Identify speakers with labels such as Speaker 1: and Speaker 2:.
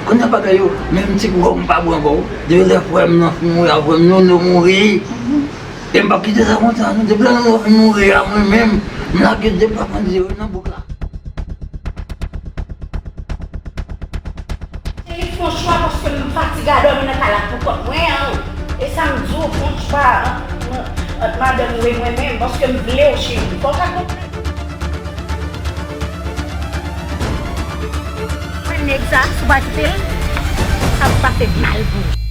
Speaker 1: Kon sa bagay yo, menm si kou kon pa bon kou, de le fwem nan mouri avwem nou mouri. E mba kite sa kon sa, de plan nou mouri a mwen menm, mla kite de pa pan di yo nan bouk la.
Speaker 2: E fon chwa poske m fatiga do mi nan kalak pou kot mwen. E sa m djou fon chwa, otman de mwen menm, poske m vle ou chen. Fon ka kompren. Nek sa, sou batil, sa pa fe mal pou.